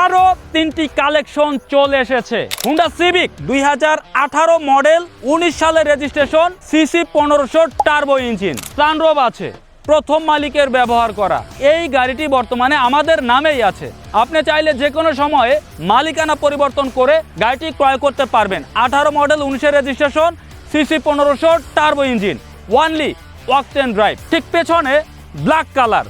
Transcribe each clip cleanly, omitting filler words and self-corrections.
আরো 3টি কালেকশন চলে এসেছে। হুন্ডা সিভিক 2018 মডেল, 19 সালের registration, CC 1500 turbo engine, sunroof আছে, প্রথম মালিকের ব্যবহার করা। এই গাড়িটি বর্তমানে আমাদের নামেই আছে। আপনি চাইলে যে কোনো সময়ে মালিকানা পরিবর্তন করে গাড়িটি ক্রয় করতে পারবেন। 18 model, 19 registration, CC 1500 turbo engine, only octane drive. ঠিক পেছনে black colour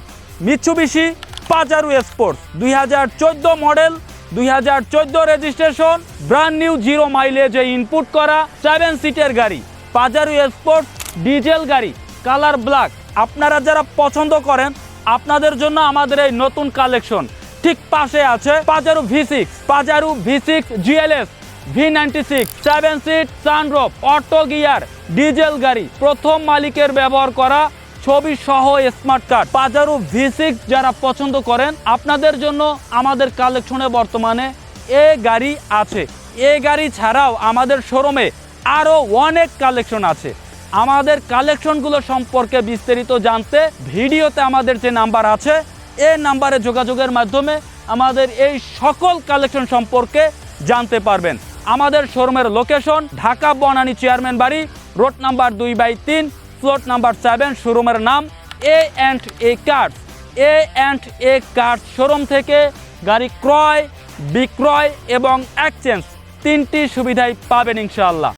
Mitsubishi Pajero sports 2014 model, 2014 registration, brand new 0 মাইলেজে ইনপুট করা 7 সিটের গাড়ি, পাজারো স্পোর্টস ডিজেল গাড়ি, কালার ব্ল্যাক। আপনারা যারা পছন্দ করেন আপনাদের জন্য আমাদের এই নতুন কালেকশন। ঠিক পাশে আছে Pajero V6, Pajero V6 GLS, V96 7 seat, sunroof, auto gear, diesel গাড়ি, প্রথম মালিকের ব্যবহার করা, ছবি সহ স্মার্ট কার্ড। পাজারো V6 যারা পছন্দ করেন আপনাদের জন্য আমাদের কালেকশনে বর্তমানে এই গাড়ি আছে। এই গাড়ি ছাড়াও আমাদের শোরুমে আরও অনেক কালেকশন আছে। আমাদের কালেকশনগুলো সম্পর্কে বিস্তারিত জানতে ভিডিওতে আমাদের যে নাম্বার আছে এই নাম্বারে যোগাযোগের মাধ্যমে আমাদের এই সকল কালেকশন সম্পর্কে জানতে পারবেন। আমাদের শোরুমের লোকেশন ঢাকা বনানী চেয়ারম্যান বাড়ি, রোড নাম্বার 2/3, প্লট নাম্বার 7। শোরুমের নাম A&A curse. A&A curse showroom থেকে গাড়ি ক্রয়, বিক্রয় এবং এক্সচেঞ্জ 3টি সুবিধাই পাবেন ইনশাআল্লাহ।